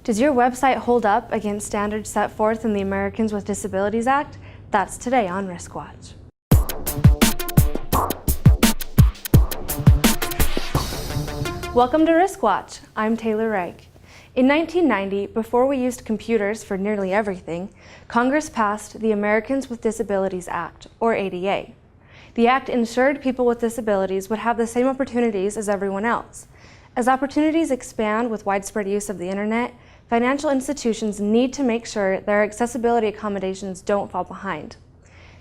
Does your website hold up against standards set forth in the Americans with Disabilities Act? That's today on RiskWatch. Welcome to RiskWatch. I'm Taylor Reich. In 1990, before we used computers for nearly everything, Congress passed the Americans with Disabilities Act, or ADA. The act ensured people with disabilities would have the same opportunities as everyone else. As opportunities expand with widespread use of the internet, financial institutions need to make sure their accessibility accommodations don't fall behind.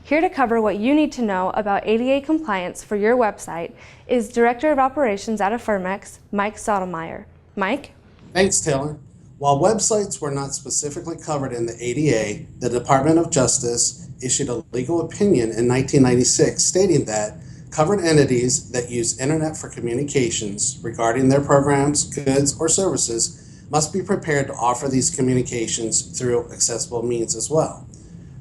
Here to cover what you need to know about ADA compliance for your website is Director of Operations at Affirmex, Mike Sotomayor. Mike? Thanks, Taylor. While websites were not specifically covered in the ADA, the Department of Justice issued a legal opinion in 1996 stating that covered entities that use internet for communications regarding their programs, goods, or services must be prepared to offer these communications through accessible means as well.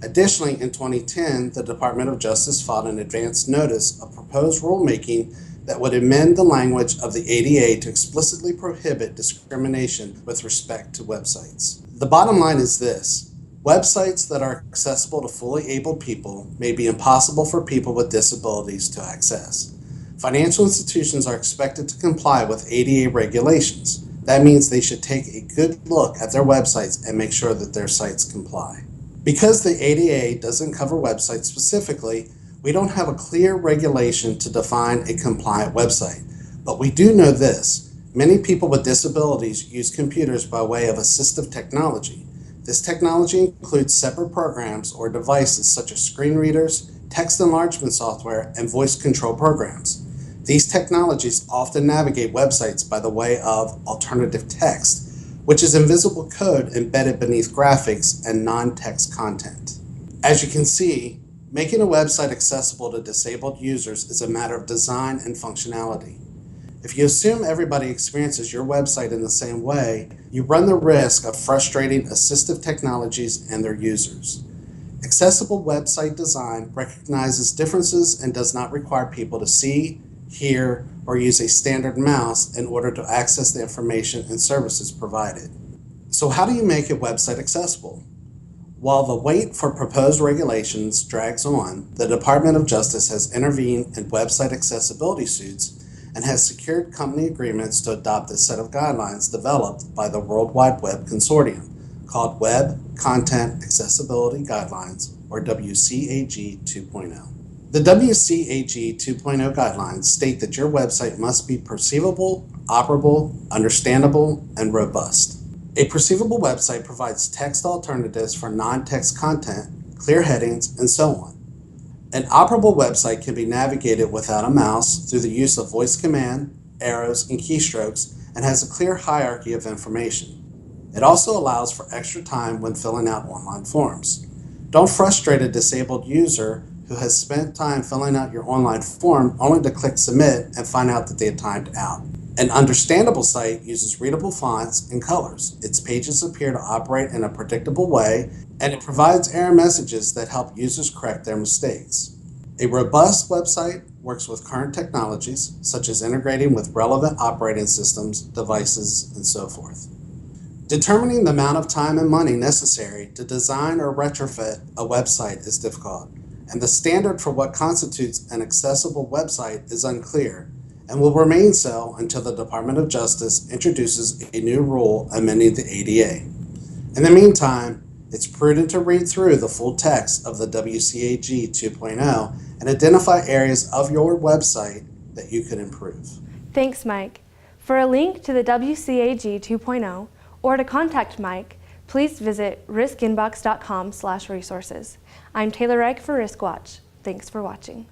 Additionally, in 2010, the Department of Justice filed an advance notice of proposed rulemaking that would amend the language of the ADA to explicitly prohibit discrimination with respect to websites. The bottom line is this: websites that are accessible to fully abled people may be impossible for people with disabilities to access. Financial institutions are expected to comply with ADA regulations. That means they should take a good look at their websites and make sure that their sites comply. Because the ADA doesn't cover websites specifically, we don't have a clear regulation to define a compliant website. But we do know this: many people with disabilities use computers by way of assistive technology. This technology includes separate programs or devices such as screen readers, text enlargement software, and voice control programs. These technologies often navigate websites by the way of alternative text, which is invisible code embedded beneath graphics and non-text content. As you can see, making a website accessible to disabled users is a matter of design and functionality. If you assume everybody experiences your website in the same way, you run the risk of frustrating assistive technologies and their users. Accessible website design recognizes differences and does not require people to see, hear, or use a standard mouse in order to access the information and services provided. So how do you make a website accessible? While the wait for proposed regulations drags on, the Department of Justice has intervened in website accessibility suits and has secured company agreements to adopt a set of guidelines developed by the World Wide Web Consortium called Web Content Accessibility Guidelines, or WCAG 2.0. The WCAG 2.0 guidelines state that your website must be perceivable, operable, understandable, and robust. A perceivable website provides text alternatives for non-text content, clear headings, and so on. An operable website can be navigated without a mouse through the use of voice command, arrows, and keystrokes, and has a clear hierarchy of information. It also allows for extra time when filling out online forms. Don't frustrate a disabled user who has spent time filling out your online form only to click submit and find out that they had timed out. An understandable site uses readable fonts and colors. Its pages appear to operate in a predictable way, and it provides error messages that help users correct their mistakes. A robust website works with current technologies, such as integrating with relevant operating systems, devices, and so forth. Determining the amount of time and money necessary to design or retrofit a website is difficult, and the standard for what constitutes an accessible website is unclear, and will remain so until the Department of Justice introduces a new rule amending the ADA. In the meantime, it's prudent to read through the full text of the WCAG 2.0 and identify areas of your website that you could improve. Thanks, Mike. For a link to the WCAG 2.0 or to contact Mike, please visit riskinbox.com/resources. I'm Taylor Reich for RiskWatch. Thanks for watching.